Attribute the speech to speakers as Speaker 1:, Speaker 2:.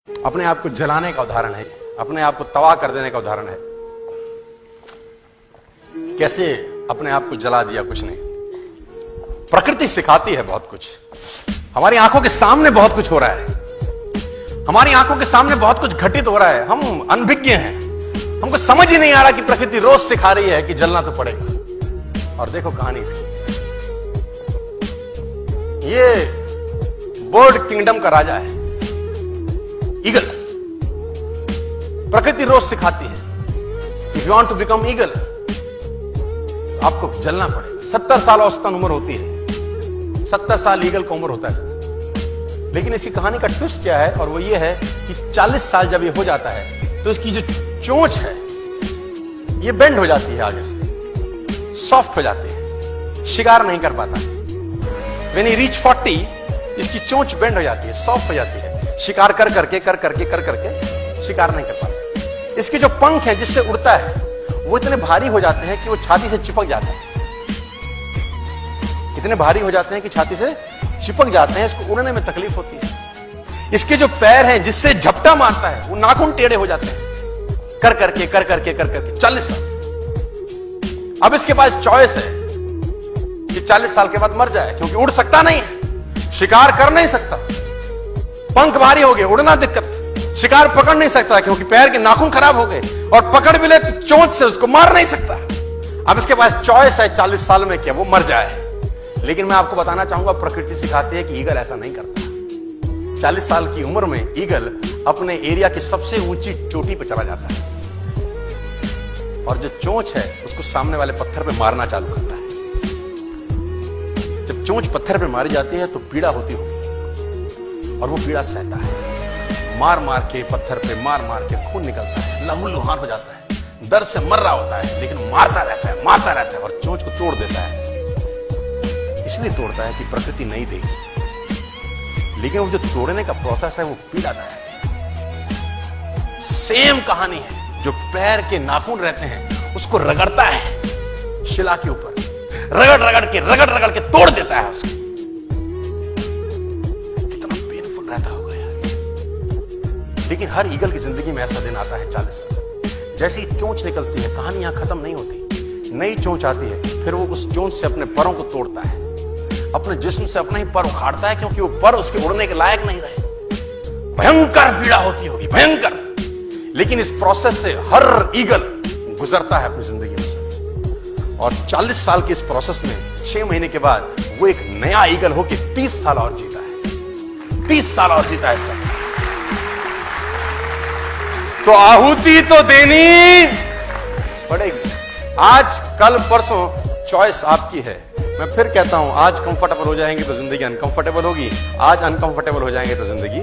Speaker 1: अपने आप को जलाने का उदाहरण है, अपने आप को तबाह कर देने का उदाहरण है। कैसे अपने आप को जला दिया? कुछ नहीं, प्रकृति सिखाती है बहुत कुछ। हमारी आंखों के सामने बहुत कुछ हो रहा है, हमारी आंखों के सामने बहुत कुछ घटित हो रहा है। हम अनभिज्ञ हैं, हमको समझ ही नहीं आ रहा कि प्रकृति रोज सिखा रही है कि जलना तो पड़ेगा। और देखो कहानी इसकी, ये बर्ड किंगडम का राजा है ईगल। प्रकृति रोज सिखाती है if you want to become eagle तो आपको जलना पड़ेगा। 70 साल औसतन उम्र होती है, 70 साल ईगल का उम्र होता है। लेकिन इसी कहानी का ट्विस्ट क्या है, और वो ये है कि 40 साल जब ये हो जाता है तो इसकी जो चोंच है ये बेंड हो जाती है, आगे से सॉफ्ट हो जाती है, शिकार नहीं कर पाता। व्हेन ही रीच 40 इसकी चोंच बेंड हो जाती है, सॉफ्ट हो जाती है, शिकार कर करके शिकार नहीं कर पाता। इसके जो पंख है जिससे उड़ता है वो इतने भारी हो जाते हैं कि वो छाती से चिपक जाता है, इतने भारी हो जाते हैं कि छाती से चिपक जाते हैं, इसको उड़ने में तकलीफ होती है। इसके जो पैर हैं जिससे झपटा मारता है वो नाखून टेढ़े हो जाते हैं, कर करके 40 साल। अब इसके पास चॉइस है कि 40 साल के बाद मर जाए, क्योंकि उड़ सकता नहीं है, शिकार कर नहीं सकता, पंख भारी हो गए, उड़ना दिक्कत, शिकार पकड़ नहीं सकता क्योंकि पैर के नाखून खराब हो गए, और पकड़ भी ले तो चोंच से उसको मार नहीं सकता। अब इसके पास चॉइस है 40 साल में कि वो मर जाए। लेकिन मैं आपको बताना चाहूंगा, प्रकृति सिखाती है कि ईगल ऐसा नहीं करता। 40 साल की उम्र में ईगल अपने एरिया की सबसे ऊंची चोटी पर चला जाता है, और जो चोंच है उसको सामने वाले पत्थर पे मारना चालू करता है। जब चोंच पत्थर पे मारी जाती है तो पीड़ा होती होगी, और वो पीड़ा सहता है, मार मार के पत्थर पे मार के खून निकलता है, लहूलुहान हो जाता है, दर्द से मर रहा होता है, लेकिन मारता रहता है और चोंच को तोड़ देता है। इसलिए तोड़ता है कि प्रकृति नहीं देगी, लेकिन वो जो तोड़ने का प्रोसेस है वो पीड़ादायक है। सेम कहानी है, जो पैर के नाखून रहते हैं उसको रगड़ता है शिला के ऊपर, रगड़ के तोड़ देता है उसको। कितना पेनफुल रहता होगा यार। लेकिन हर ईगल की जिंदगी में ऐसा दिन आता है 40 साल। जैसे ही चोंच निकलती है, कहानी यहां खत्म नहीं होती, नई चोंच आती है, फिर वो उस चोंच से अपने परों को तोड़ता है, अपने जिस्म से अपना ही पर उखाड़ता है, क्योंकि वो पर उसके उड़ने के लायक नहीं रहे। भयंकर पीड़ा होती होगी, भयंकर। लेकिन इस प्रोसेस से हर ईगल गुजरता है अपनी जिंदगी में से, और 40 साल के इस प्रोसेस में 6 महीने के बाद वो एक नया ईगल होकर 30 साल और जीता है, 30 साल और जीता है सर। तो आहुति तो देनी पड़ेगी। आज कल परसों चॉइस आपकी है। मैं फिर कहता हूं, आज कंफर्टेबल हो जाएंगे तो जिंदगी अनकंफर्टेबल होगी, आज अनकंफर्टेबल हो जाएंगे तो जिंदगी